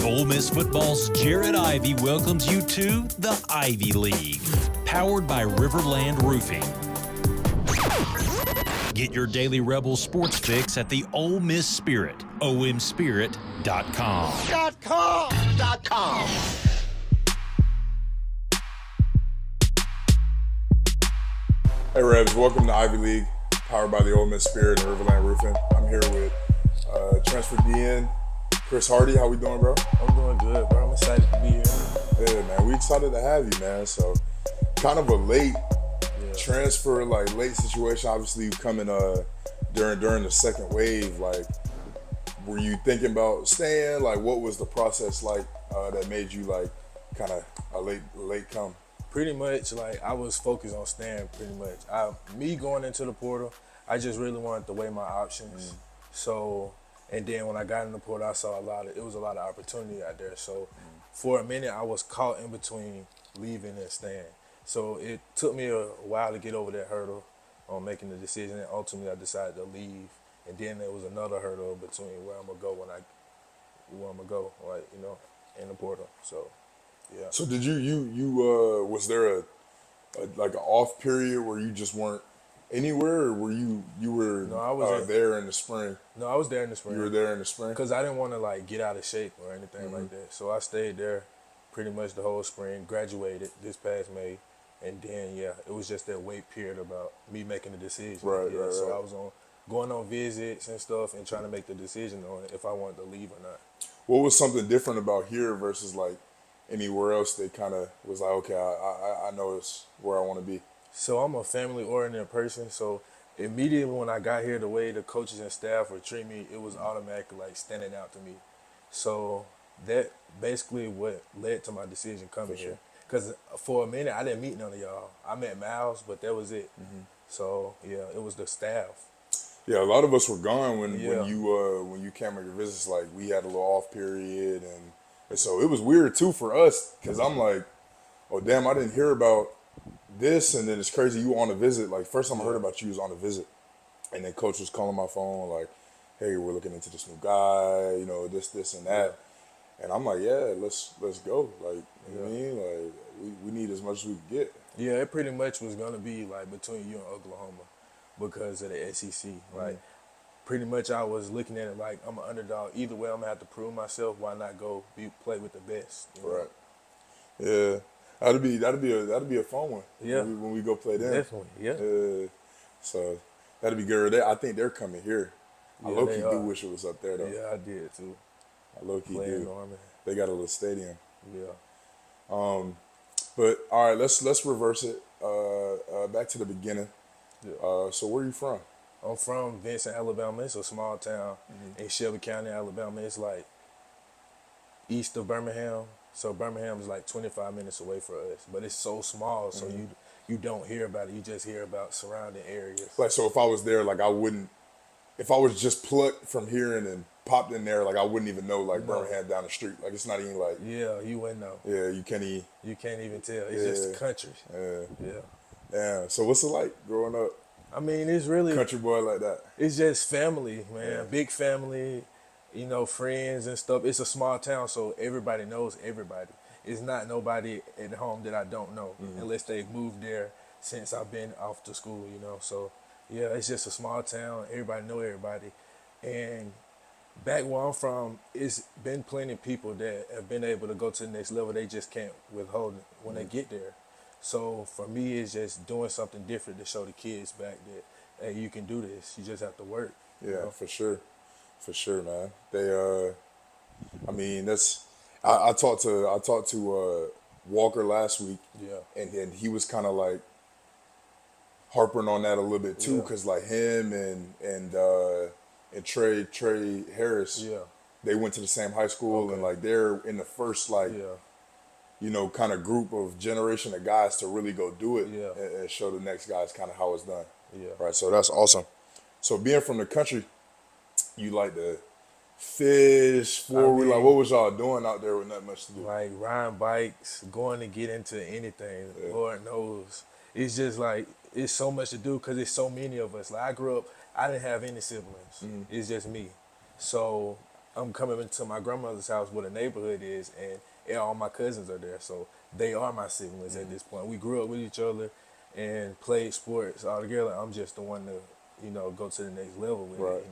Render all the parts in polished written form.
Ole Miss football's Jared Ivey welcomes you to the Ivy League, powered by Riverland Roofing. Get your daily Rebel sports fix at the Ole Miss Spirit, omspirit.com. Hey Rebs, welcome to Ivy League, powered by the Ole Miss Spirit and Riverland Roofing. I'm here with transfer DN Chris Hardie. How we doing, bro? I'm doing good, bro. I'm excited to be here. Yeah, man, we excited to have you, man. So, kind of a late transfer, like late situation. Obviously, you coming during the second wave. Like, were you thinking about staying? Like, what was the process like that made you like kind of a late come? Pretty much, like, I was focused on staying. Pretty much, me going into the portal, I just really wanted to weigh my options. So, and then when I got in the portal, I saw it was a lot of opportunity out there. So, for a minute, I was caught in between leaving and staying. So it took me a while to get over that hurdle on making the decision, and ultimately I decided to leave. And then there was another hurdle between where I'm gonna go like, you know, in the portal. So, yeah. So did you was there a like an off period where you just weren't anywhere, or were you were No, I was there in the spring? No, I was there in the spring. You were there in the spring? Because I didn't want to like get out of shape or anything like that. So I stayed there pretty much the whole spring, graduated this past May, and then it was just that wait period about me making the decision. Right. So I was going on visits and stuff and trying to make the decision on if I wanted to leave or not. What was something different about here versus like anywhere else that kind of was like, okay, I know it's where I want to be? So I'm a family-oriented person, so immediately when I got here, the way the coaches and staff would treat me, it was automatically like standing out to me. So that basically what led to my decision coming here. Because for a minute, I didn't meet none of y'all. I met Miles, but that was it. So, it was the staff. Yeah, a lot of us were gone when you came on your visits. Like, we had a little off period, and so it was weird too for us, because I'm like, oh damn, I didn't hear about this. And then it's crazy, you on a visit. Like, first time I heard about you was on a visit, and then coach was calling my phone like, hey, we're looking into this new guy, you know, this and that. And I'm like, yeah, let's go. Like, you know what I mean? Like, we need as much as we can get. Yeah, it pretty much was gonna be like between you and Oklahoma because of the SEC. Like, pretty much I was looking at it like I'm an underdog. Either way, I'm gonna have to prove myself. Why not go play with the best? You know? Right. Yeah. That'd be a fun one. Yeah. When we go play them. Definitely. Yeah. So that'd be good. I think they're coming here. I low-key do wish it was up there though. Yeah, I did too. I low-key do. Norman. They got a little stadium. Yeah. But all right, let's reverse it. Back to the beginning. Yeah. So where are you from? I'm from Vincent, Alabama. It's a small town in Shelby County, Alabama. It's like east of Birmingham. So Birmingham is like 25 minutes away from us. But it's so small, so you don't hear about it. You just hear about surrounding areas. Like, so if I was there, like, I wouldn't, if I was just plucked from here and then popped in there, like, I wouldn't even know, like, Birmingham down the street. Like, it's not even like. Yeah, you wouldn't know. Yeah, you can't even. You can't even tell. It's just the country. Yeah. Yeah. Yeah. So what's it like growing up? I mean, it's really. Country boy like that. It's just family, man. Yeah. Big family, you know, friends and stuff. It's a small town, so everybody knows everybody. It's not nobody at home that I don't know unless they moved there since I've been off to school, you know. So, yeah, it's just a small town. Everybody know everybody. And back where I'm from, it's been plenty of people that have been able to go to the next level. They just can't withhold it when they get there. So, for me, it's just doing something different to show the kids back that, hey, you can do this. You just have to work. Yeah, you know? for sure, man. They, I mean, that's. I talked to Walker last week, and he was kind of like harping on that a little bit too, because like him and Trey Harris, they went to the same high school, and like they're in the first like you know, kind of group of generation of guys to really go do it and show the next guys kind of how it's done. Right. So that's awesome. So being from the country, you like the fish, four-wheel, like what was y'all doing out there with not much to do? Like riding bikes, going to get into anything, Lord knows. It's just like, it's so much to do because it's so many of us. Like I grew up, I didn't have any siblings. It's just me. So I'm coming into my grandmother's house where the neighborhood is, and all my cousins are there. So they are my siblings at this point. We grew up with each other and played sports all together. I'm just the one to, go to the next level with Right. it.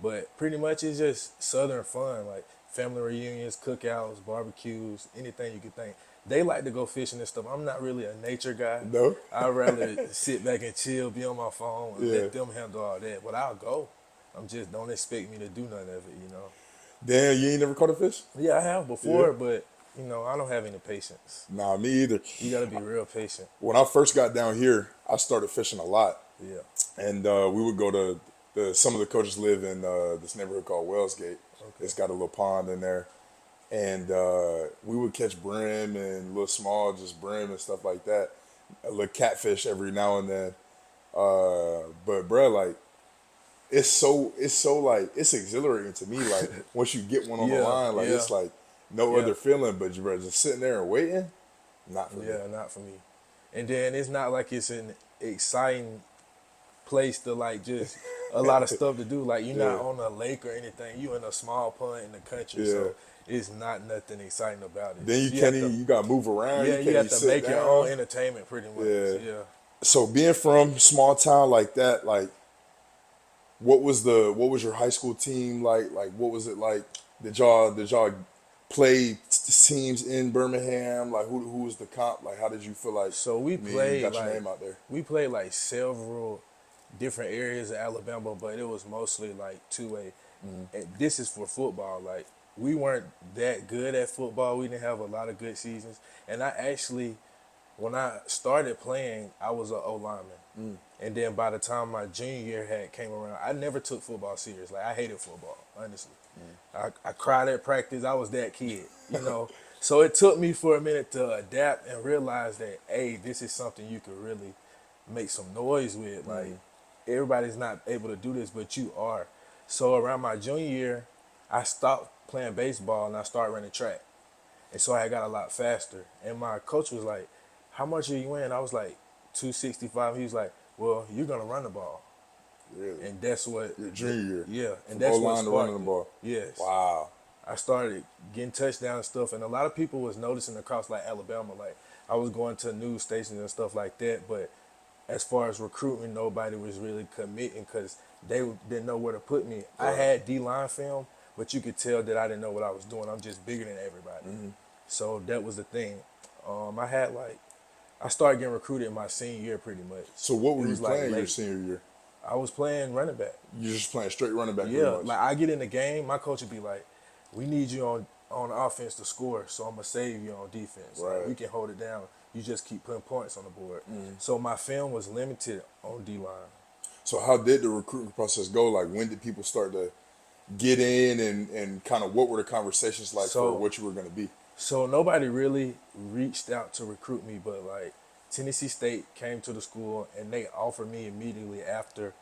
But pretty much it's just Southern fun, like family reunions, cookouts, barbecues, anything you could think. They like to go fishing and stuff. I'm not really a nature guy. No? I'd rather sit back and chill, be on my phone, and Yeah. let them handle all that. But I'll go. Don't expect me to do none of it. Damn, you ain't never caught a fish? Yeah, I have before, Yeah. but I don't have any patience. Nah, me either. You got to be real patient. When I first got down here, I started fishing a lot. Yeah. And we would go to some of the coaches live in this neighborhood called Wellsgate. It's got a little pond in there. And we would catch brim and little small, just brim and stuff like that. A little catfish every now and then. But bro, like, it's exhilarating to me. Like, once you get one on the Yeah, line, like, yeah. it's like no Yeah. other feeling. But bro, just sitting there and waiting, not for me. Yeah, not for me. And then it's not like it's an exciting place to like just a lot of stuff to do. Like you're not Yeah. on a lake or anything. You in a small pond in the country, Yeah. so it's not nothing exciting about it. Then you have can't to- even, you got to move around. Yeah, you you can't have even to sit make your down. own entertainment pretty much. Yeah. Yeah. So being from small town like that, like, what was your high school team like? Like, what was it like? Did y'all play teams in Birmingham? Like, who was the comp? Like, how did you feel like? So we you played got your like name out there. we played like several different areas of Alabama, but it was mostly like 2A. And this is for football. Like we weren't that good at football. We didn't have a lot of good seasons. And I actually, when I started playing, I was an O lineman. And then by the time my junior year came around, I never took football serious. Like I hated football, honestly. I cried at practice. I was that kid. So it took me for a minute to adapt and realize that, hey, this is something you could really make some noise with. Like everybody's not able to do this, but you are. So around my junior year, I stopped playing baseball and I started running track. And so I got a lot faster. And my coach was like, how much are you in? I was like, 265. He was like, well, you're going to run the ball. Really? And that's what. Your junior year. Yeah. From And that's what O-line to running the sparked ball. it. Yes. Wow. I started getting touchdown and stuff. And a lot of people was noticing across like Alabama. Like I was going to news stations and stuff like that. But as far as recruitment, nobody was really committing because they didn't know where to put me. I had D-line film, but you could tell that I didn't know what I was doing. I'm just bigger than everybody. So that was the thing. I started getting recruited in my senior year pretty much. So what It were you was, like, playing your late. senior year? I was playing running back. You just playing straight running back. Yeah, pretty much. like I get in the game, my coach would be like, we need you on offense to score, so I'm going to save you on defense. Like, Right. we can hold it down. You just keep putting points on the board. So my film was limited on D-line. So how did the recruiting process go? Like, when did people start to get in, and kind of what were the conversations like So- for what you were going to be? So nobody really reached out to recruit me, but like Tennessee State came to the school and they offered me immediately after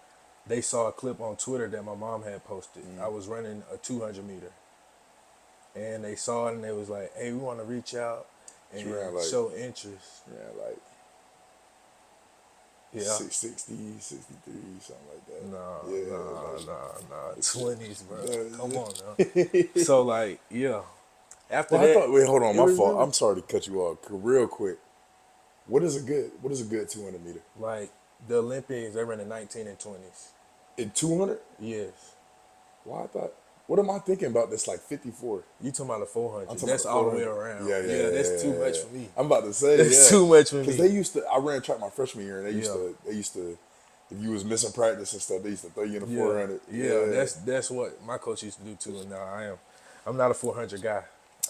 they saw a clip on Twitter that my mom had posted. I was running a 200 meter. And they saw it and they was like, hey, we want to reach out and You ran, like- show interest. Yeah, like Yeah. 660, 63, something like that. Nah. 20s, bro. Yeah, Come yeah. on now. So like, yeah. After Well, that, wait, hold on, it my was fault. really- I'm sorry to cut you off real quick. What is a good 200 meter? like the Olympics, they ran in 19 and 20s. In 200? Yes. Why I thought, what am I thinking about this, like 54? You talking about the 400? I'm talking That's about all the way 400. around. Yeah, that's too much yeah. for me. I'm about to say, That's too much for me. Because they used to, I ran track my freshman year, and they Yeah. used to, if you was missing practice and stuff, they used to throw you in the 400. Yeah, that's what my coach used to do too, and now I'm not a 400 guy.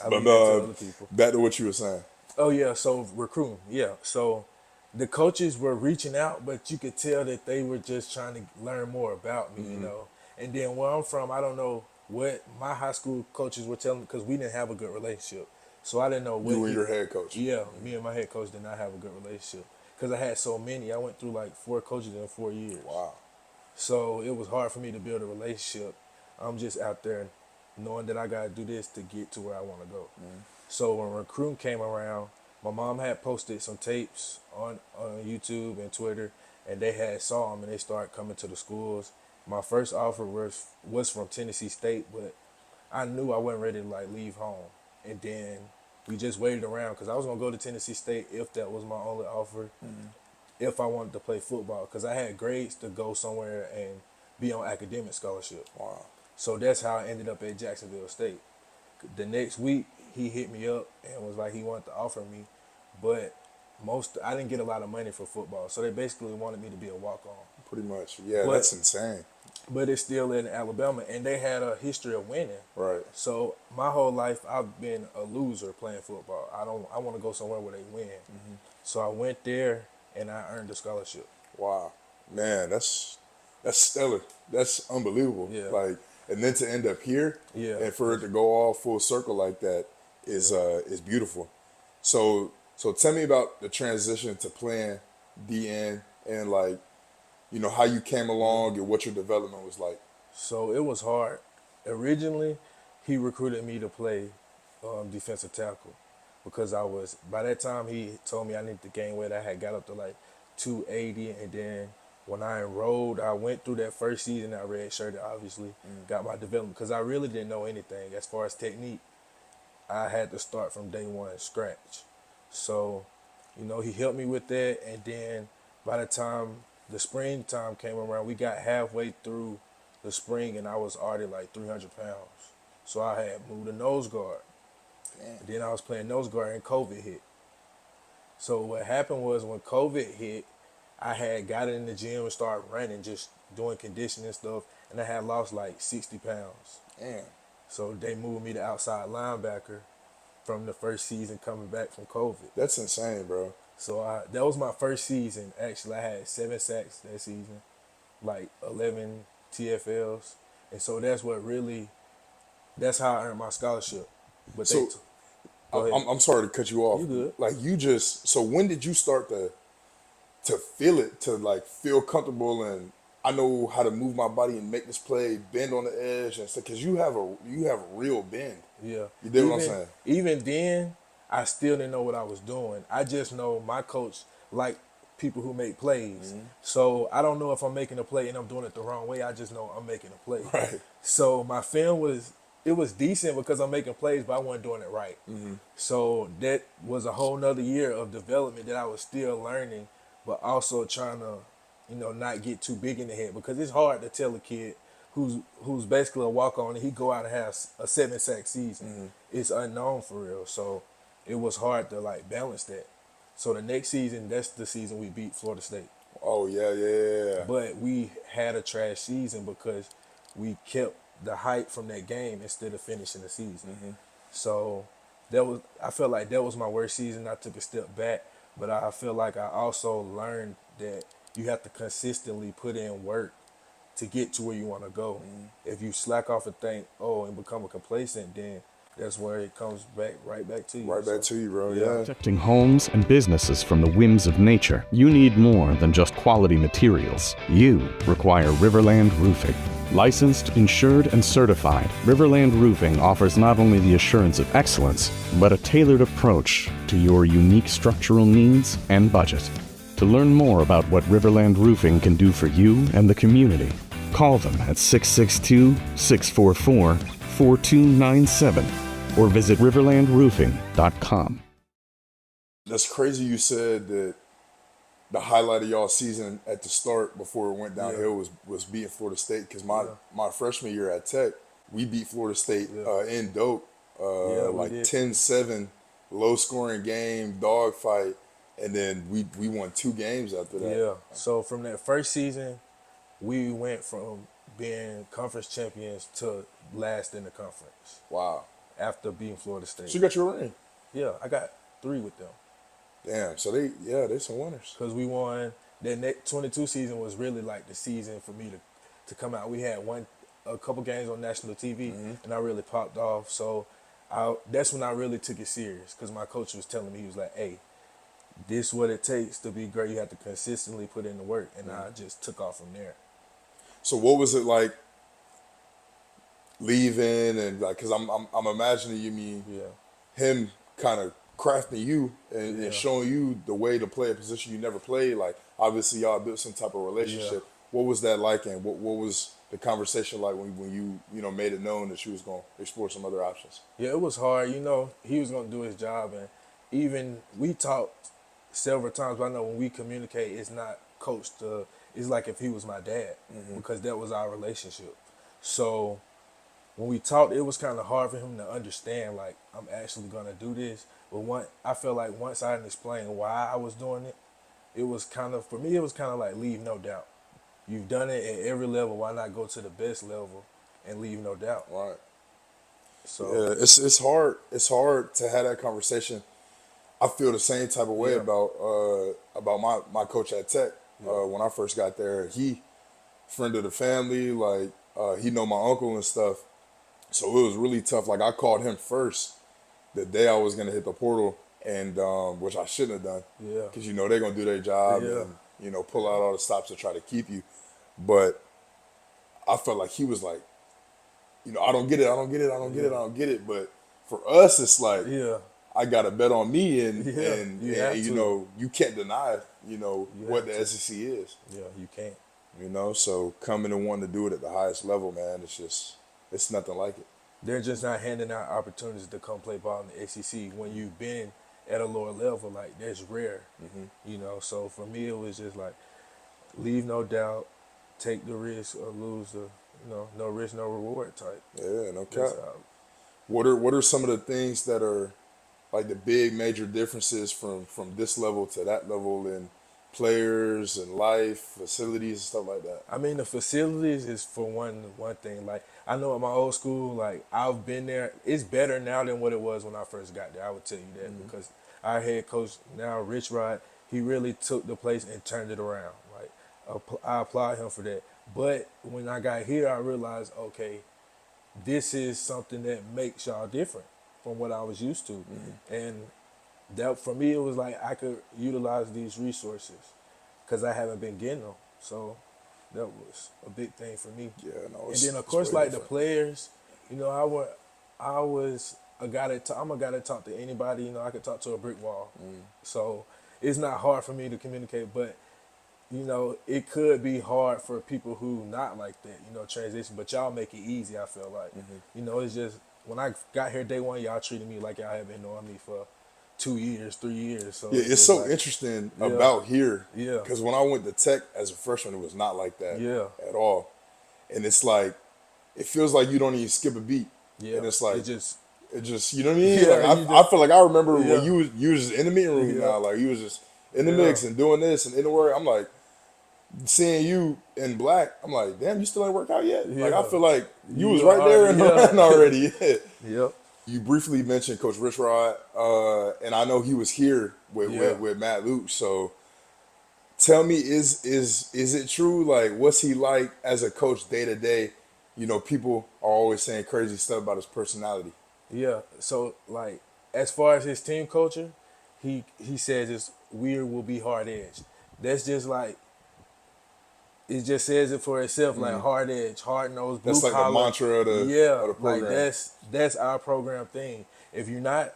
I But leave that to other people. back to what you were saying. Oh yeah, so recruiting, yeah. So the coaches were reaching out, but you could tell that they were just trying to learn more about me, you know. And then where I'm from, I don't know what my high school coaches were telling me because we didn't have a good relationship. So I didn't know what You and your head coach. Yeah, me and my head coach did not have a good relationship because I had so many. I went through like 4 coaches in 4 years. Wow. So it was hard for me to build a relationship. I'm just out there knowing that I got to do this to get to where I want to go. So when recruiting came around, my mom had posted some tapes on YouTube and Twitter, and they had saw them and they started coming to the schools. My first offer was from Tennessee State, but I knew I wasn't ready to like leave home. And then we just waited around because I was gonna go to Tennessee State if that was my only offer, if I wanted to play football, because I had grades to go somewhere and be on academic scholarship. Wow. So that's how I ended up at Jacksonville State. The next week he hit me up and was like he wanted to offer me, but I didn't get a lot of money for football, so they basically wanted me to be a walk-on. Pretty much. Yeah, But- that's insane. But it's still in Alabama, and they had a history of winning. Right. So my whole life, I've been a loser playing football. I want to go somewhere where they win. So I went there, and I earned a scholarship. Wow. Man, that's stellar. That's unbelievable. Yeah. Like, and then to end up here, Yeah. and for it to go all full circle like that is beautiful. So tell me about the transition to playing DN and like, you know, how you came along and what your development was like. So it was hard. Originally, he recruited me to play defensive tackle because by that time he told me I needed to gain weight. I had got up to like 280, and then when I enrolled, I went through that first season. I redshirted, obviously, got my development because I really didn't know anything as far as technique. I had to start from day one, scratch. So, you know, he helped me with that, and then by the time the springtime came around, we got halfway through the spring, and I was already like 300 pounds. So I had moved to nose guard. And then I was playing nose guard, and COVID hit. So what happened was when COVID hit, I had got in the gym and started running, just doing conditioning stuff, and I had lost like 60 pounds. Damn. So they moved me to outside linebacker from the first season coming back from COVID. That's insane, bro. So that was my first season. Actually, I had 7 sacks that season, like 11 TFLs. And so that's how I earned my scholarship. But So, go ahead. I'm sorry to cut you off. You good. Like so when did you start to feel it, to like feel comfortable and I know how to move my body and make this play, bend on the edge and stuff, because you have a real bend. Yeah. You dig what I'm saying? Even then, I still didn't know what I was doing. I just know my coach liked people who make plays. So I don't know if I'm making a play and I'm doing it the wrong way. I just know I'm making a play. Right. So my film was decent because I'm making plays, but I wasn't doing it right. So that was a whole nother year of development that I was still learning, but also trying to, you know, not get too big in the head, because it's hard to tell a kid who's basically a walk-on and he go out and have a 7-sack season. It's unknown for real. So it was hard to like balance that. So the next season, that's the season we beat Florida State. Oh yeah. But we had a trash season because we kept the hype from that game instead of finishing the season. So I felt like that was my worst season. I took a step back, but I feel like I also learned that you have to consistently put in work to get to where you want to go. If you slack off and think, and become a complacent, then that's where it comes right back to you. Right back to you, bro. Yeah. Protecting homes and businesses from the whims of nature, you need more than just quality materials. You require Riverland Roofing. Licensed, insured, and certified, Riverland Roofing offers not only the assurance of excellence, but a tailored approach to your unique structural needs and budget. To learn more about what Riverland Roofing can do for you and the community, call them at 662-644-4297 or visit riverlandroofing.com. That's crazy you said that the highlight of y'all season at the start before it went downhill was beating Florida State, because my freshman year at Tech, we beat Florida State in dope, like 10-7, low-scoring game, dogfight, and then we won 2 games after that. Yeah. So from that first season, we went from being conference champions to last in the conference. Wow. After beating Florida State. So you got your ring. Yeah, I got 3 with them. Damn. So they're some winners. Because we won. That 22 season was really like the season for me to come out. We had a couple games on national TV, and I really popped off. So that's when I really took it serious, because my coach was telling me, he was like, hey, this is what it takes to be great. You have to consistently put in the work. And I just took off from there. So what was it like leaving, and like, because I'm imagining you mean him kind of crafting you and showing you the way to play a position you never played. Like, obviously y'all built some type of relationship. what was that like, and what was the conversation like when you made it known that you was going to explore some other options? Yeah, it was hard. He was going to do his job, and even we talked several times. But I know when we communicate, it's not coached. It's like if he was my dad, because that was our relationship. So when we talked, it was kind of hard for him to understand, like, I'm actually going to do this. But I felt like once I had explained why I was doing it, it was kind of, for me, it was kind of like leave no doubt. You've done it at every level. Why not go to the best level and leave no doubt? Right. So yeah, it's hard. It's hard to have that conversation. I feel the same type of way about my coach at Tech. When I first got there, he friend of the family. Like he know my uncle and stuff. So it was really tough. Like I called him first the day I was gonna hit the portal, and which I shouldn't have done. Yeah. Because they're gonna do their job and pull out all the stops to try to keep you. But I felt like he was like, I don't get it. But for us, it's like, I got to bet on me, and you can't deny, what the SEC is. Yeah, you can't. So coming and wanting to do it at the highest level, man, it's nothing like it. They're just not handing out opportunities to come play ball in the SEC when you've been at a lower level. Like, that's rare, So for me, it was just like, leave no doubt, take the risk or lose the, no risk, no reward type. Yeah, no cap. What are some of the things that are like the big major differences from this level to that level in players and life, facilities and stuff like that? I mean, the facilities is for one thing. Like, I know at my old school, like, I've been there. It's better now than what it was when I first got there. I would tell you that because our head coach now, Rich Rod, he really took the place and turned it around. Like, I applaud him for that. But when I got here, I realized, okay, this is something that makes y'all different from what I was used to. And that, for me, it was like I could utilize these resources because I haven't been getting them. So that was a big thing for me. Yeah, no. And then, of course, like different. The players, I was a guy I'm a guy that talk to anybody. I could talk to a brick wall. So it's not hard for me to communicate, but it could be hard for people who not like that, transition, but y'all make it easy, I feel like. It's just, when I got here day one, y'all treated me like y'all have been knowing me for 2 years, 3 years. So yeah, it's so like, interesting about here. Yeah. Because when I went to Tech as a freshman, it was not like that at all. And it's like, it feels like you don't even skip a beat. Yeah. And it's like, it just you know what I mean? Yeah, like, I feel like I remember when you was just in the meeting room now, like you was just in the mix and doing this and in the work. I'm like, seeing you in black, I'm like, damn, you still ain't worked out yet? Like, I feel like you was right there in the run already. Yep. You briefly mentioned Coach Rich Rod, and I know he was here with Matt Luke. So tell me, is it true? Like, what's he like as a coach day to day? People are always saying crazy stuff about his personality. Yeah. So, like, as far as his team culture, he says it's weird will be hard edge. That's just like, it just says it for itself, like hard edge, hard nose, blue collar. That's like the mantra of the program. Like that's our program thing. If you're not,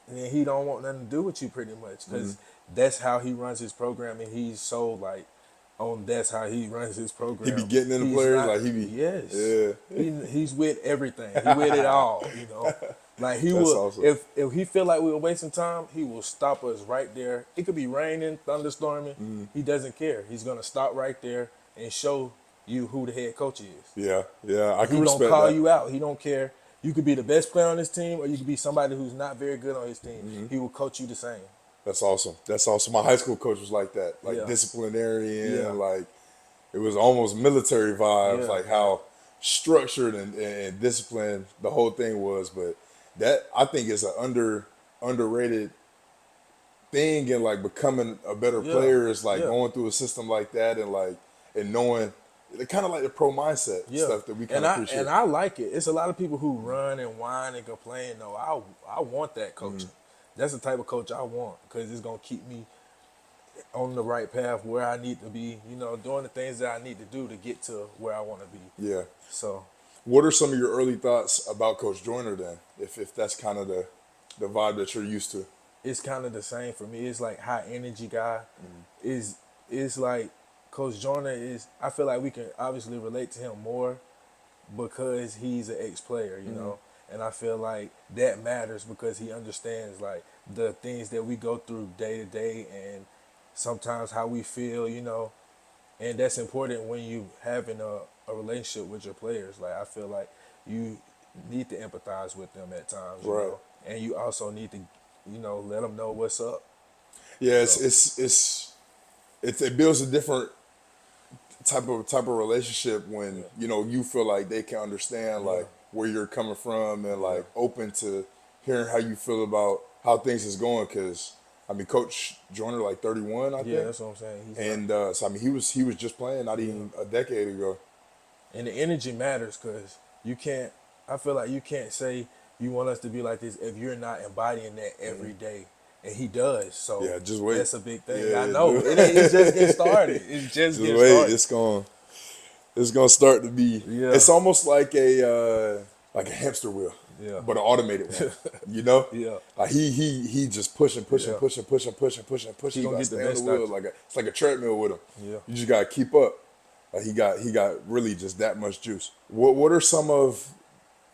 then he don't want nothing to do with you pretty much because that's how he runs his program, and he's so like that's how he runs his program. He be getting in the players He's with everything. He with it all, Like he will, awesome. If he feel like we were wasting time, he will stop us right there. It could be raining, thunderstorming. He doesn't care. He's gonna stop right there and show you who the head coach is. Yeah, I can respect that. He don't call you out. He don't care. You could be the best player on his team, or you could be somebody who's not very good on his team. He will coach you the same. That's awesome. My high school coach was like that, like disciplinarian, like it was almost military vibes, like how structured and disciplined the whole thing was, but. That I think is an underrated thing, and like becoming a better player is like going through a system like that and knowing kind of like the pro mindset stuff that we kind of appreciate. And I like it. It's a lot of people who run and whine and complain. No, I want that coach. That's the type of coach I want because it's gonna keep me on the right path where I need to be. Doing the things that I need to do to get to where I want to be. Yeah. So. What are some of your early thoughts about Coach Joyner then, if that's kind of the vibe that you're used to? It's kind of the same for me. It's like high energy guy. It's like Coach Joyner is, I feel like we can obviously relate to him more because he's an ex-player, you know, and I feel like that matters because he understands like the things that we go through day to day and sometimes how we feel, you know, and that's important when you having a relationship with your players. Like I feel like you need to empathize with them at times, you Right. know, and you also need to, you know, let them know what's up. Yeah, So- it builds a different type of relationship when you know you feel like they can understand like where you're coming from and like open to hearing how you feel about how things is going. Because I mean, Coach Joyner like 31, I Yeah, think, that's what I'm saying. He's and so I mean he was just playing not even a decade ago. And the energy matters because you can't, I feel like you can't say you want us to be like this if you're not embodying that every day. And he does. So Yeah, just wait. that's a big thing. Yeah, I know. just- It's just getting started. It's just Just getting wait, started. it's gonna start to be. Yeah. It's almost like a hamster wheel, Yeah. but an automated one. You know, Yeah. Like he just pushing. Yeah. He He gonna gonna get get the stay on best the wheel out like it's like a treadmill with him. Yeah. You just gotta keep up. Like he got really just that much juice. What are some of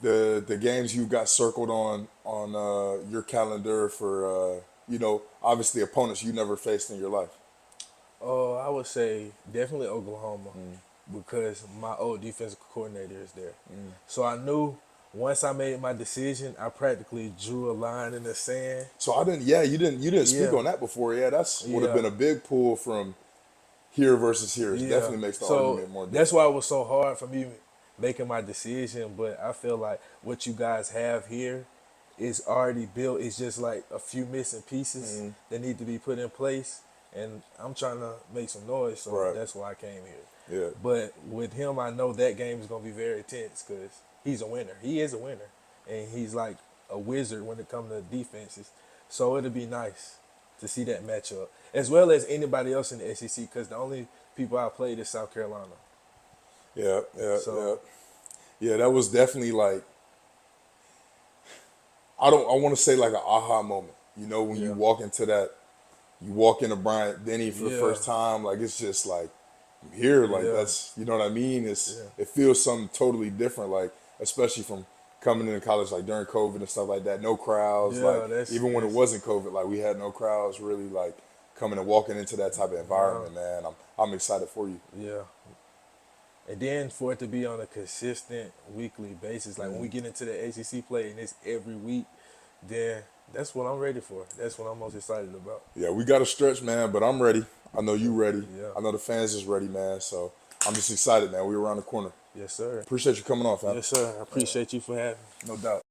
the games you've got circled on your calendar for you know, obviously opponents you never faced in your life? I would say definitely Oklahoma because my old defensive coordinator is there. So I knew once I made my decision, I practically drew a line in the sand. So you didn't speak Yeah. on that before. Yeah, would have Yeah. been a big pull from here versus here. It Yeah. definitely makes the So argument more that's difficult. why it was so hard for me making my decision. But I feel like what you guys have here is already built. It's just like a few missing pieces that need to be put in place. And I'm trying to make some noise, so Right. that's why I came here. Yeah. But with him, I know that game is going to be very tense because he's a winner. He is a winner. And he's like a wizard when it comes to defenses. So it'll be nice to see that matchup, as well as anybody else in the SEC, because the only people I played is South Carolina. Yeah. So- Yeah, that was definitely like I want to say like an aha moment. You know, when you walk into Bryant Denny for the Yeah. first time, like it's just like I'm here, like Yeah. that's, you know what I mean? It feels something totally different, like especially from coming into college like during COVID and stuff like that. No crowds, Yeah, like that's- even when it wasn't COVID, like we had no crowds really like coming and walking into that type of environment, man. I'm excited for you. Yeah. And then for it to be on a consistent weekly basis, like when we get into the ACC play and it's every week, then that's what I'm ready for. That's what I'm most excited about. Yeah, we got to stretch, man, but I'm ready. I know you ready. Yeah. I know the fans is ready, man. So I'm just excited, man. We're around the corner. Yes, sir. Appreciate you coming on, fam. Yes, sir. I appreciate you for having me. No doubt.